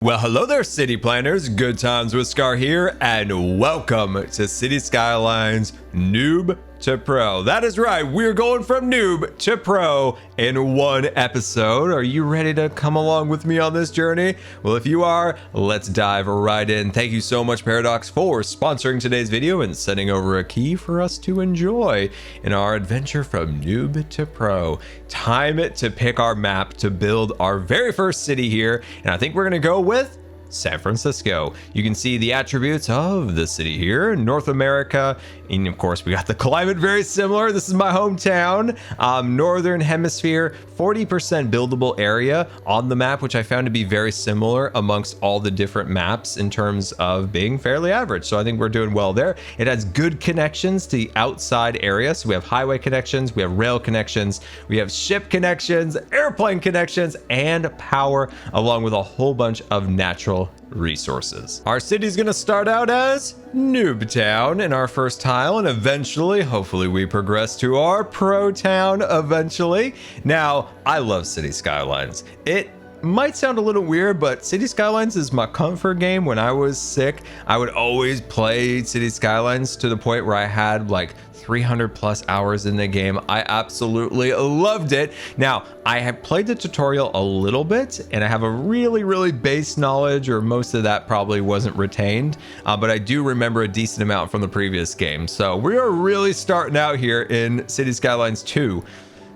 Well, hello there, city planners. Good Times with Scar here, and welcome to Cities Skylines Noob to Pro. That is right, we're going from Noob to Pro in one episode. Are you ready to come along with me on this journey? Well, if you are, let's dive right in. Thank you so much, Paradox, for sponsoring today's video and sending over a key for us to enjoy in our adventure from Noob to Pro. Time to pick our map to build our very first city here, and I think we're gonna go with San Francisco. You can see the attributes of the city here, North America, and of course we got the climate very similar. This is my hometown, Northern Hemisphere, 40% buildable area on the map, which I found to be very similar amongst all the different maps in terms of being fairly average. So I think we're doing well there. It has good connections to the outside area. So we have highway connections, we have rail connections, we have ship connections, airplane connections, and power, along with a whole bunch of natural resources. Our city's gonna start out as Noob Town in our first tile, and eventually, hopefully, we progress to our Prot Town eventually. Now, I love Cities Skylines. It might sound a little weird, but Cities Skylines is my comfort game. When I was sick, I would always play Cities Skylines to the point where I had like 300 plus hours in the game. I absolutely loved it. Now, I have played the tutorial a little bit, and I have a really base knowledge, or most of that probably wasn't retained, but I do remember a decent amount from the previous game. So we are really starting out here in Cities Skylines 2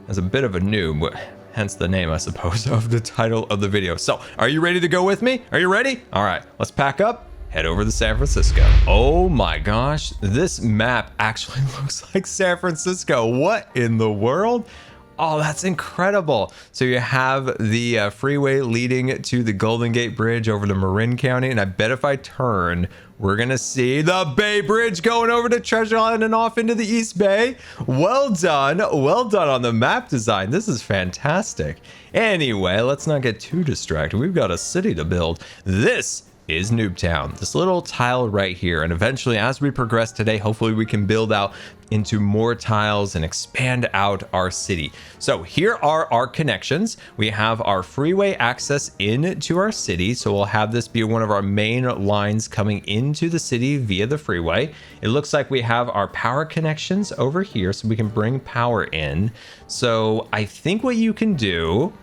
as a bit of a noob. Hence the name, I suppose, of the title of the video. So, are you ready to go with me? Are you ready? All right, let's pack up, head over to San Francisco. Oh my gosh, this map actually looks like San Francisco. What in the world? Oh, that's incredible. So you have the freeway leading to the Golden Gate Bridge over to Marin County, and I bet if I turn, we're gonna see the Bay Bridge going over to Treasure Island and off into the East Bay. Well done on the map design. This is fantastic. Anyway, let's not get too distracted. We've got a city to build. This is Noob Town, this little tile right here, and eventually as we progress today, hopefully we can build out into more tiles and expand out our city. So here are our connections. We have our freeway access into our city, so we'll have this be one of our main lines coming into the city via the freeway. It looks like we have our power connections over here, so we can bring power in. So I think what you can do,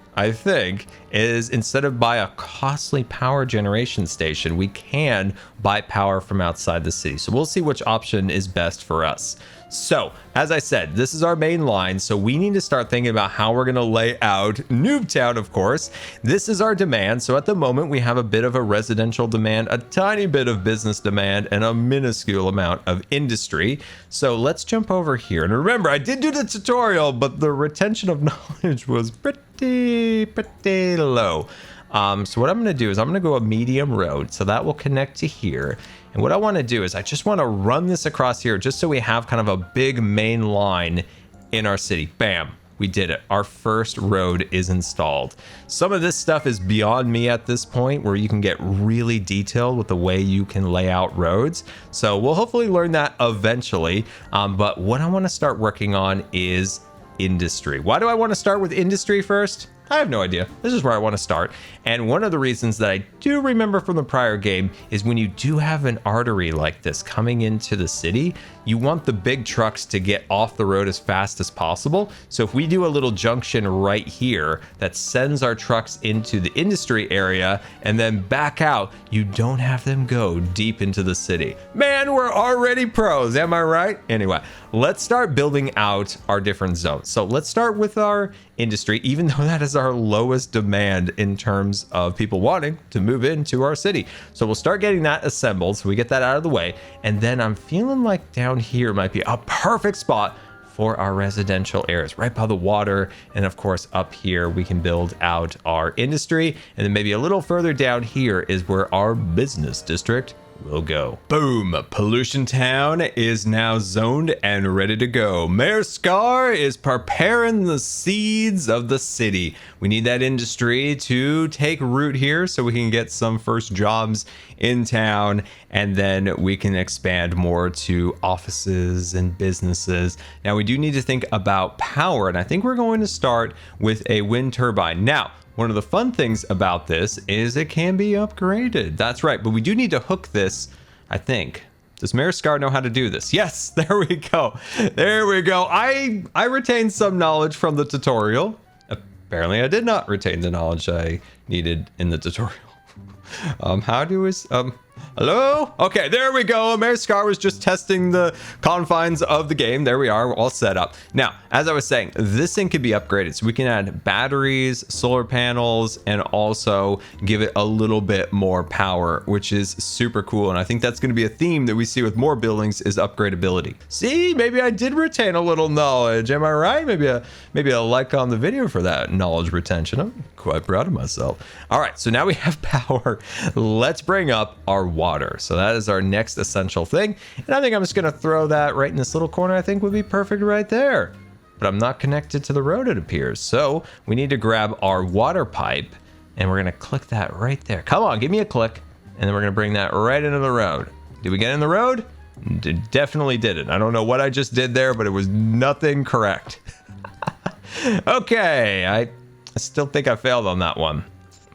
is instead of buy a costly power generation station, we can buy power from outside the city. So we'll see which option is best for us. So, as I said, this is our main line, so we need to start thinking about how we're gonna lay out Noob Town, of course. This is our demand, so at the moment we have a bit of a residential demand, a tiny bit of business demand, and a minuscule amount of industry. So let's jump over here. And remember, I did do the tutorial, but the retention of knowledge was pretty low. So what I'm going to do is I'm going to go a medium road, so that will connect to here. And what I want to do is I just want to run this across here just so we have kind of a big main line in our city. Bam, we did it. Our first road is installed. Some of this stuff is beyond me at this point, where you can get really detailed with the way you can lay out roads. So we'll hopefully learn that eventually. But what I want to start working on is industry. Why do I want to start with industry first? I have no idea. This is where I want to start. And one of the reasons that I do remember from the prior game is when you do have an artery like this coming into the city, you want the big trucks to get off the road as fast as possible. So if we do a little junction right here that sends our trucks into the industry area and then back out, you don't have them go deep into the city. Man, we're already pros, am I right? Anyway, let's start building out our different zones. So let's start with our industry, even though that is our lowest demand in terms of people wanting to move into our city. So we'll start getting that assembled, so we get that out of the way. And then I'm feeling like down here might be a perfect spot for our residential areas, right by the water. And of course, up here, we can build out our industry. And then maybe a little further down here is where our business district will go. Boom! Pollution Town is now zoned and ready to go. Mayor Scar is preparing the seeds of the city. We need that industry to take root here so we can get some first jobs in town, and then we can expand more to offices and businesses. Now we do need to think about power, and I think we're going to start with a wind turbine. Now, one of the fun things about this is it can be upgraded. That's right, but we do need to hook this, I think. Does Mayor Scar know how to do this? Yes, there we go. There we go. I retained some knowledge from the tutorial. Apparently I did not retain the knowledge I needed in the tutorial. How do we, hello? Okay, there we go. Mayor Scar was just testing the confines of the game. There we are, we're all set up. Now, as I was saying, this thing could be upgraded. So we can add batteries, solar panels, and also give it a little bit more power, which is super cool. And I think that's gonna be a theme that we see with more buildings is upgradability. See, maybe I did retain a little knowledge. Am I right? Maybe a like on the video for that knowledge retention. I'm quite proud of myself. All right, so now we have power. Let's bring up our water. So that is our next essential thing. And I think I'm just gonna throw that right in this little corner. I think would be perfect right there. But I'm not connected to the road, it appears. So we need to grab our water pipe and we're gonna click that right there. Come on, give me a click. And then we're gonna bring that right into the road. Did we get in the road? Definitely didn't. I don't know what I just did there, but it was nothing correct. Okay, I still think I failed on that one,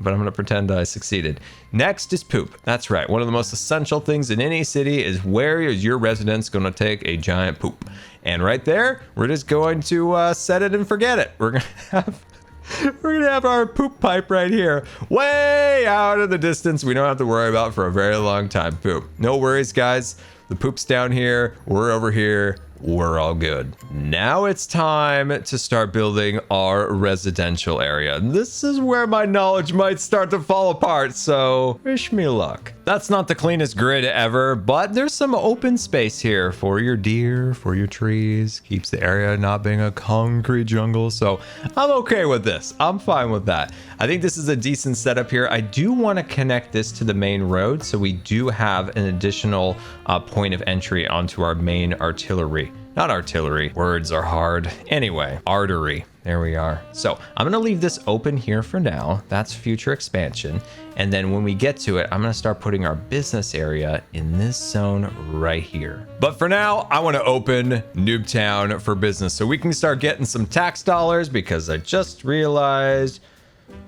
but I'm gonna pretend I succeeded. Next is poop. That's right. One of the most essential things in any city is where is your residents gonna take a giant poop? And right there, we're just going to set it and forget it. We're gonna have our poop pipe right here, way out in the distance. We don't have to worry about for a very long time. Poop. No worries, guys. The poop's down here. We're over here. We're all good. Now it's time to start building our residential area. This is where my knowledge might start to fall apart, so wish me luck. That's not the cleanest grid ever, but there's some open space here for your deer, for your trees. Keeps the area not being a concrete jungle, so I'm okay with this. I'm fine with that. I think this is a decent setup here. I do want to connect this to the main road, so we do have an additional point of entry onto our main artillery. Not artillery. Words are hard. Anyway, artery. There we are. So I'm going to leave this open here for now. That's future expansion. And then when we get to it, I'm going to start putting our business area in this zone right here. But for now, I want to open Noob Town for business so we can start getting some tax dollars, because I just realized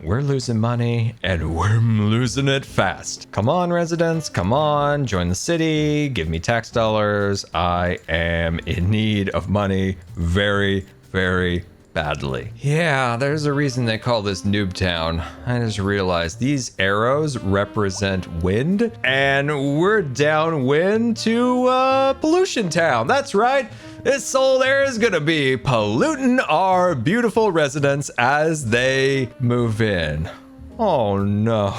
we're losing money and we're losing it fast. Come on, residents, come on, join the city, give me tax dollars. I am in need of money very, very badly. Yeah, there's a reason they call this Noob Town. I just realized these arrows represent wind, and we're downwind to Pollution Town. That's right. This old air is gonna be polluting our beautiful residents as they move in. Oh no.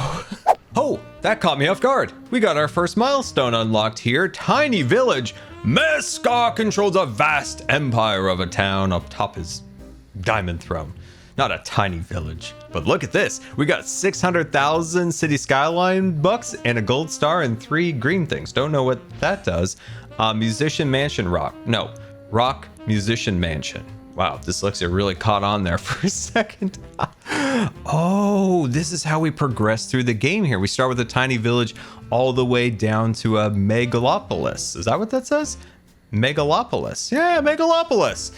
Oh, that caught me off guard. We got our first milestone unlocked here. Tiny village. Mayor Scar controls a vast empire of a town up top his diamond throne. Not a tiny village, but look at this. We got 600,000 Cities Skyline bucks and a gold star and 3 green things. Don't know what that does. Musician Mansion Rock. No, Rock Musician Mansion. Wow, dyslexia really caught on there for a second. Oh, this is how we progress through the game here. We start with a tiny village all the way down to a megalopolis. Is that what that says? Megalopolis. Yeah, megalopolis.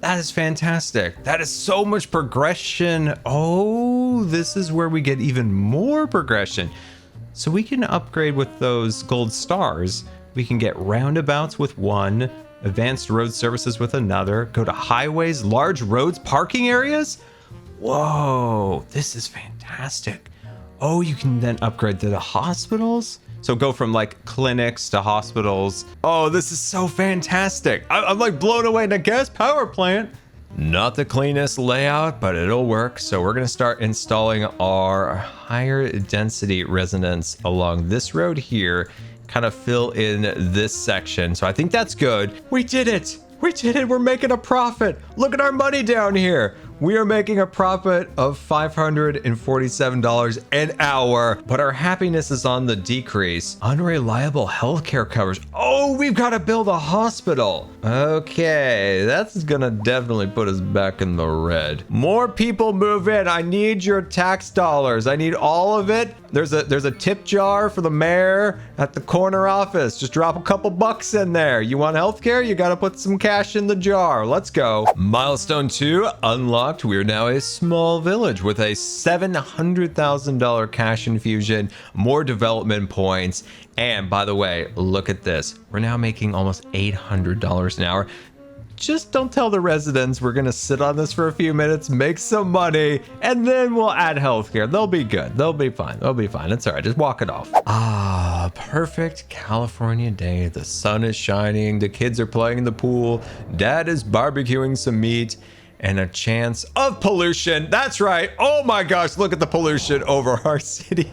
That is fantastic. That is so much progression. Oh, this is where we get even more progression. So we can upgrade with those gold stars. We can get roundabouts with one, advanced road services with another, go to highways, large roads, parking areas. Whoa, this is fantastic. Oh, you can then upgrade to the hospitals. So go from like clinics to hospitals. Oh, this is so fantastic. I'm like blown away in a gas power plant. Not the cleanest layout, but it'll work. So we're gonna start installing our higher density residents along this road here, kind of fill in this section. So I think that's good. We did it. We did it. We're making a profit. Look at our money down here. We are making a profit of $547 an hour, but our happiness is on the decrease. Unreliable healthcare coverage. Oh, we've got to build a hospital. Okay, that's gonna definitely put us back in the red. More people move in. I need your tax dollars. I need all of it. There's a tip jar for the mayor at the corner office. Just drop a couple bucks in there. You want healthcare? You gotta put some cash in the jar. Let's go. Milestone 2 unlocked. We are now a small village with a $700,000 cash infusion, more development points. And by the way, look at this. We're now making almost $800 an hour. Just don't tell the residents. We're gonna sit on this for a few minutes, make some money, and then we'll add healthcare. They'll be good. They'll be fine. They'll be fine. It's all right. Just walk it off. Ah, perfect California day. The sun is shining. The kids are playing in the pool. Dad is barbecuing some meat. And a chance of pollution. That's right. Oh my gosh, look at the pollution over our city.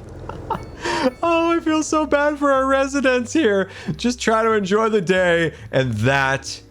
Oh, I feel so bad for our residents here. Just try to enjoy the day. And that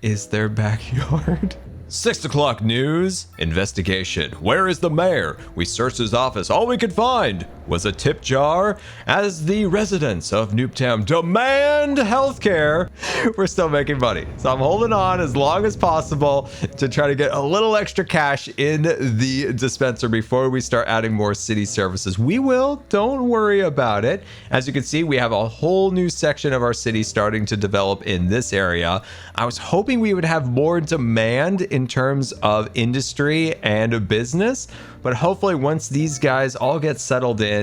is their backyard. 6 o'clock news. Investigation. Where is the mayor? We searched his office. All we could find was a tip jar. As the residents of Noob Town demand healthcare, we're still making money. So I'm holding on as long as possible to try to get a little extra cash in the dispenser before we start adding more city services. We will. Don't worry about it. As you can see, we have a whole new section of our city starting to develop in this area. I was hoping we would have more demand in terms of industry and business, but hopefully once these guys all get settled in,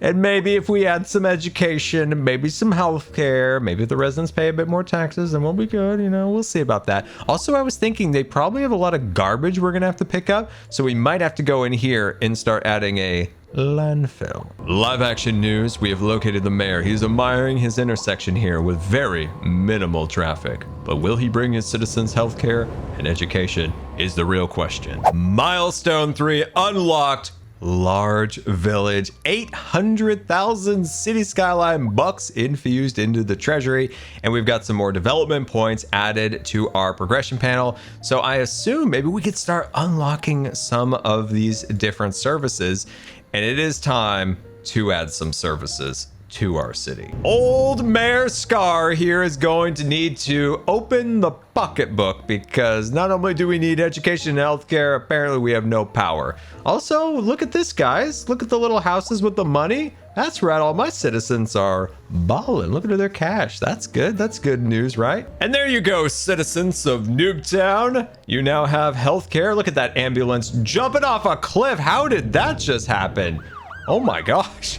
and maybe if we add some education, maybe some healthcare, maybe if the residents pay a bit more taxes, then we'll be good. You know, we'll see about that. Also, I was thinking they probably have a lot of garbage we're gonna have to pick up, so we might have to go in here and start adding a landfill. Live action news. We have located the mayor. He's admiring his intersection here with very minimal traffic. But will he bring his citizens healthcare and education is the real question. Milestone 3 unlocked. Large village, 800,000 city skyline bucks infused into the treasury, and we've got some more development points added to our progression panel. So I assume maybe we could start unlocking some of these different services, and it is time to add some services to our city. Old Mayor Scar here is going to need to open the pocketbook because not only do we need education and healthcare, apparently we have no power. Also, look at this, guys. Look at the little houses with the money. That's right, all my citizens are balling. Look at their cash. That's good. That's good news, right? And there you go, citizens of Noob Town. You now have healthcare. Look at that ambulance jumping off a cliff. How did that just happen? Oh my gosh.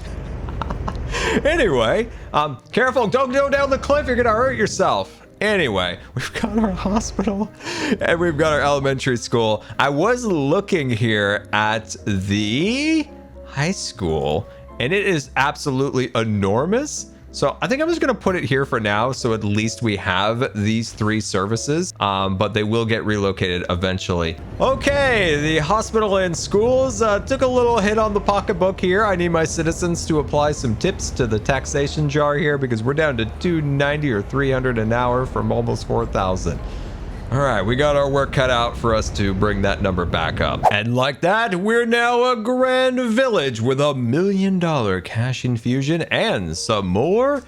Anyway, careful, don't go down the cliff, you're gonna hurt yourself. Anyway, we've got our hospital and we've got our elementary school. I was looking here at the high school and it is absolutely enormous. So I think I'm just gonna put it here for now, so at least we have these 3 services, but they will get relocated eventually. Okay, the hospital and schools took a little hit on the pocketbook here. I need my citizens to apply some tips to the taxation jar here because we're down to $290 or $300 an hour from almost 4,000. All right, we got our work cut out for us to bring that number back up. And like that, we're now a grand village with $1 million cash infusion and some more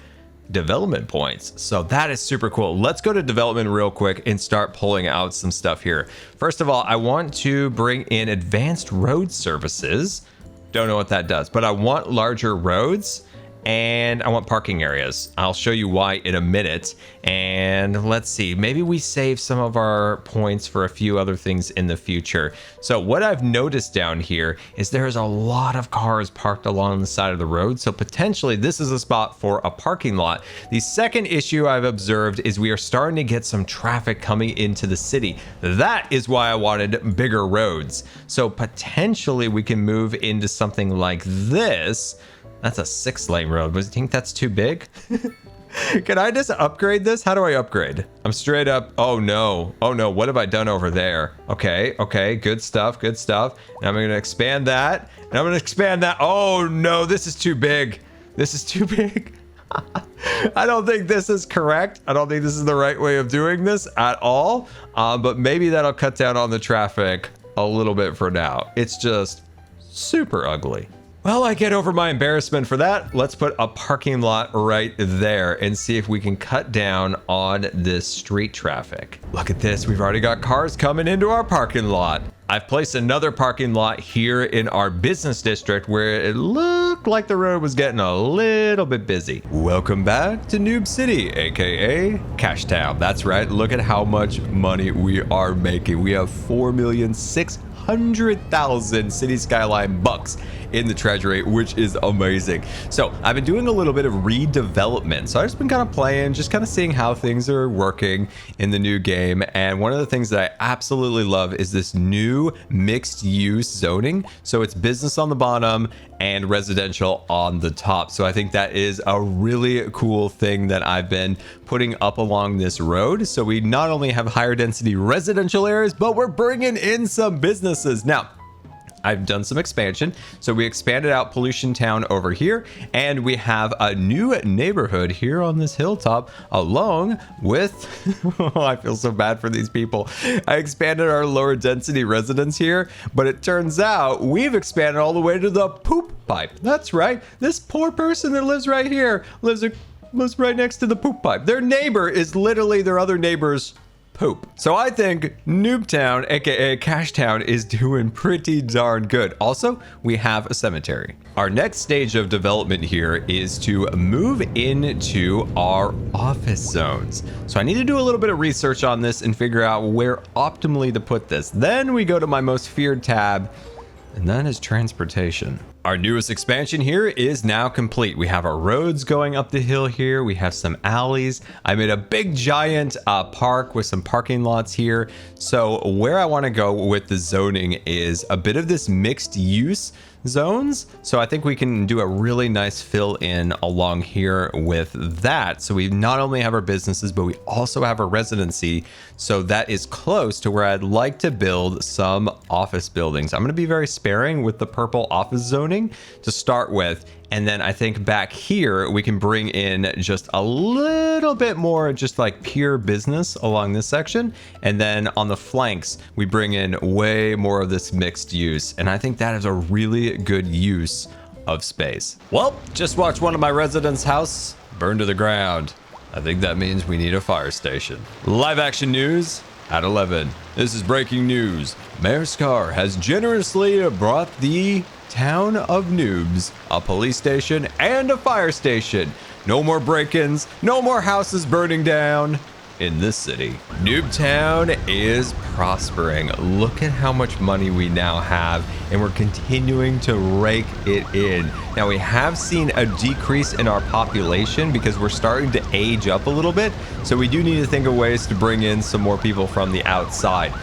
development points. So that is super cool. Let's go to development real quick and start pulling out some stuff here. First of all, I want to bring in advanced road services. Don't know what that does, but I want larger roads. And I want parking areas. I'll show you why in a minute. And let's see, maybe we save some of our points for a few other things in the future. So what I've noticed down here is there's a lot of cars parked along the side of the road. So potentially this is a spot for a parking lot. The second issue I've observed is we are starting to get some traffic coming into the city. That is why I wanted bigger roads. So potentially we can move into something like this. That's a 6-lane road. Was you think that's too big? Can I just upgrade this? How do I upgrade? I'm straight up. Oh no. Oh no. What have I done over there? Okay. Okay. Good stuff. Good stuff. And I'm going to expand that. And I'm going to expand that. Oh no. This is too big. This is too big. I don't think this is correct. I don't think this is the right way of doing this at all. But maybe that'll cut down on the traffic a little bit for now. It's just super ugly. Well, I get over my embarrassment for that. Let's put a parking lot right there and see if we can cut down on this street traffic. Look at this. We've already got cars coming into our parking lot. I've placed another parking lot here in our business district where it looked like the road was getting a little bit busy. Welcome back to Noob City, aka Cash Town. That's right. Look at how much money we are making. We have 4,600,000 City Skyline bucks in the treasury, which is amazing. So I've been doing a little bit of redevelopment. So I've just been kind of playing, just kind of seeing how things are working in the new game. And one of the things that I absolutely love is this new mixed use zoning. So it's business on the bottom and residential on the top. So I think that is a really cool thing that I've been putting up along this road. So we not only have higher density residential areas, but we're bringing in some businesses. Now, I've done some expansion. So we expanded out Pollution Town over here, and we have a new neighborhood here on this hilltop along with, oh, I feel so bad for these people. I expanded our lower density residents here, but it turns out we've expanded all the way to the poop pipe. That's right. This poor person that lives right here lives right next to the poop pipe. Their neighbor is literally their other neighbor's poop. So I think Noob Town, aka Cash Town, is doing pretty darn good. Also, we have a cemetery. Our next stage of development here is to move into our office zones. So I need to do a little bit of research on this and figure out where optimally to put this. Then we go to my most feared tab, and that is transportation. Our newest expansion here is now complete. We have our roads going up the hill here. We have some alleys. I made a big giant park with some parking lots here. So where I want to go with the zoning is a bit of this mixed use zones. So I think we can do a really nice fill in along here with that. So we not only have our businesses, but we also have our residency. So that is close to where I'd like to build some office buildings. I'm going to be very sparing with the purple office zoning to start with. And then I think back here, we can bring in just a little bit more, just like pure business along this section. And then on the flanks, we bring in way more of this mixed use. And I think that is a really good use of space. Well, just watched one of my residents' house burn to the ground. I think that means we need a fire station. Live action news at 11. This is breaking news. Mayor Scar has generously brought the town of Noobs a police station and a fire station. No more break-ins, no more houses burning down in this city. Noob Town is prospering. Look at how much money we now have, and we're continuing to rake it in. Now, we have seen a decrease in our population because we're starting to age up a little bit, so we do need to think of ways to bring in some more people from the outside.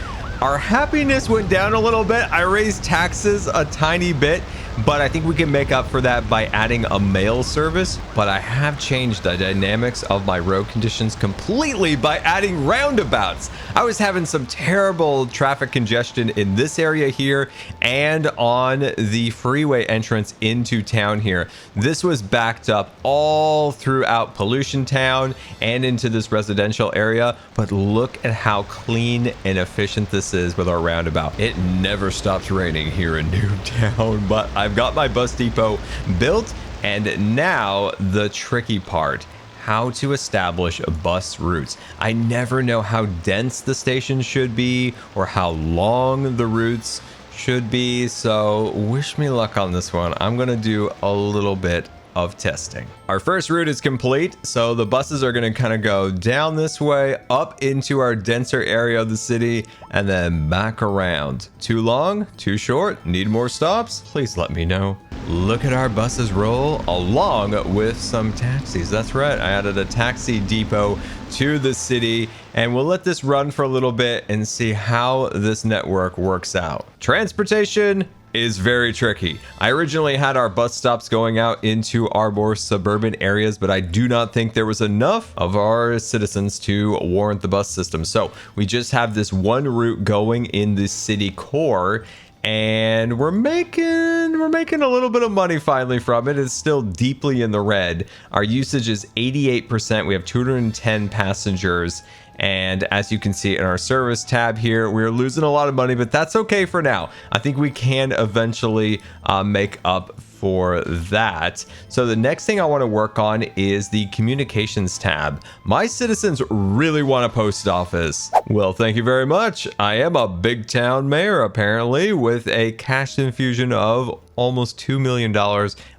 Our happiness went down a little bit. I raised taxes a tiny bit, but I think we can make up for that by adding a mail service. But I have changed the dynamics of my road conditions completely by adding roundabouts. I was having some terrible traffic congestion in this area here and on the freeway entrance into town here. This was backed up all throughout Pollution Town and into this residential area. But look at how clean and efficient this is with our roundabout. It never stops raining here in Noob Town, but I've got my bus depot built, and now the tricky part, how to establish bus routes. I never know how dense the station should be or how long the routes should be, so wish me luck on this one. I'm gonna do a little bit of testing. Our first route is complete, so the buses are going to kind of go down this way up into our denser area of the city and then back around. Too long? Too short? Need more stops? Please let me know. Look at our buses roll along with some taxis. That's right, I added a taxi depot to the city, and we'll let this run for a little bit and see how this network works out. Transportation is very tricky. I originally had our bus stops going out into our more suburban areas, but I do not think there was enough of our citizens to warrant the bus system. So we just have this one route going in the city core, and we're making a little bit of money finally from it. It's still deeply in the red. Our usage is 88%. We have 210 passengers. And as you can see in our service tab here, we're losing a lot of money, but that's okay for now. I think we can eventually make up for that. So the next thing I want to work on is the communications tab. My citizens really want a post office. Well, thank you very much. I am a big town mayor, apparently, with a cash infusion of almost $2 million,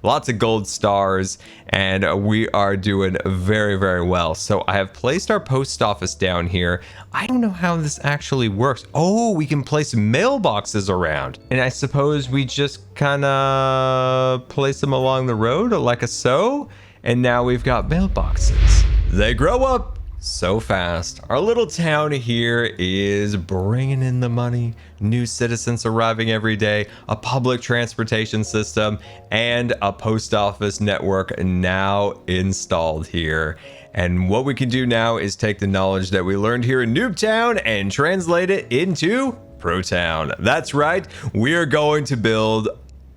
lots of gold stars, and we are doing very, very well. So I have placed our post office down here. I don't know how this actually works. Oh, we can place mailboxes around. And I suppose we just kind of place them along the road like a so. And now we've got mailboxes. They grow up so fast. Our little town here is bringing in the money, new citizens arriving every day, a public transportation system, and a post office network now installed here. And what we can do now is take the knowledge that we learned here in Noob Town and translate it into Prot Town. That's right, we are going to build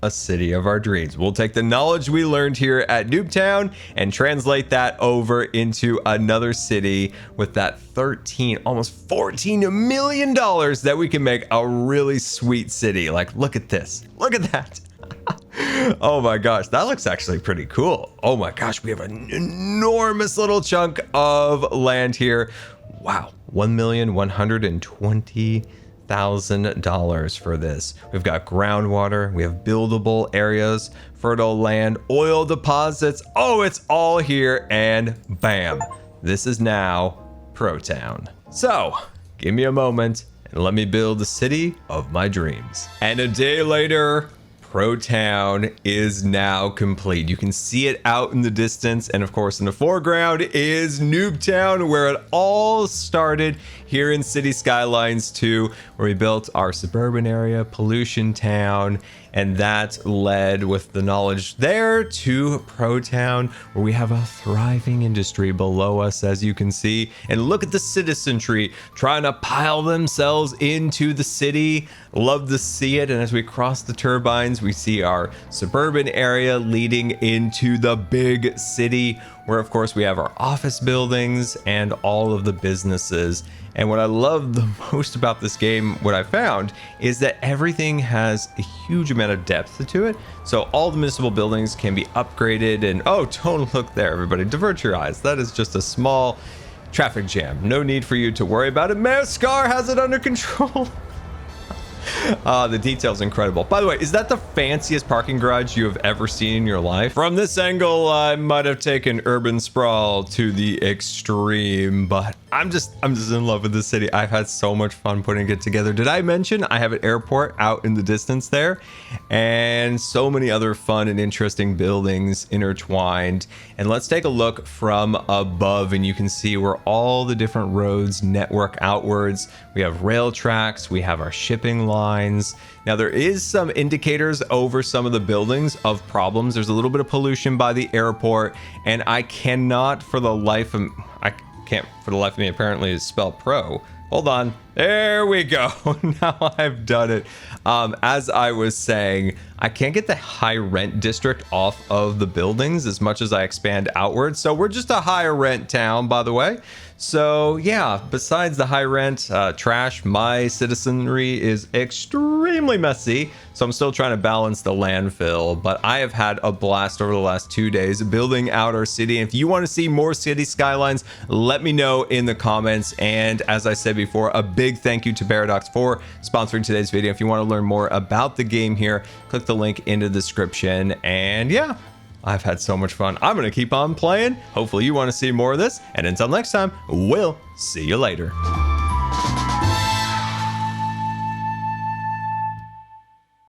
a city of our dreams. We'll take the knowledge we learned here at Noob Town and translate that over into another city with that 13, almost $14 million that we can make a really sweet city. Like, look at this. Look at that. Oh my gosh, that looks actually pretty cool. Oh my gosh, we have an enormous little chunk of land here. Wow, $1,120,000 for this. We've got groundwater, we have buildable areas, fertile land, oil deposits. Oh, it's all here, and bam, this is now Prot Town. So give me a moment and let me build the city of my dreams. And a day later, Prot Town is now complete. You can see it out in the distance, and of course in the foreground is Noob Town, where it all started here in Cities Skylines 2, where we built our suburban area, Pollution Town, and that led with the knowledge there to Prot Town, where we have a thriving industry below us, as you can see. And look at the citizenry trying to pile themselves into the city. Love to see it. And as we cross the turbines, we see our suburban area leading into the big city, where of course we have our office buildings and all of the businesses. And what I love the most about this game, what I found, is that everything has a huge amount of depth to it. So all the municipal buildings can be upgraded, and oh, don't look there, everybody. Divert your eyes. That is just a small traffic jam. No need for you to worry about it. Mayor Scar has it under control. The detail's incredible. By the way, is that the fanciest parking garage you have ever seen in your life? From this angle, I might have taken urban sprawl to the extreme, but I'm just in love with this city. I've had so much fun putting it together. Did I mention I have an airport out in the distance there, and so many other fun and interesting buildings intertwined? And let's take a look from above, and you can see where all the different roads network outwards. We have rail tracks, we have our shipping lines. Now there is some indicators over some of the buildings of problems. There's a little bit of pollution by the airport, and I cannot for the life of me apparently spell pro. Hold on. There we go. Now I've done it. As I was saying, I can't get the high rent district off of the buildings as much as I expand outward. So we're just a higher rent town, by the way. So yeah, besides the high rent trash, my citizenry is extremely messy. So I'm still trying to balance the landfill, but I have had a blast over the last 2 days building out our city. And if you want to see more City Skylines, let me know in the comments. And as I said before, a big thank you to Paradox for sponsoring today's video. If you want to learn more about the game here, click the link in the description. And yeah, I've had so much fun. I'm going to keep on playing. Hopefully you want to see more of this. And until next time, we'll see you later.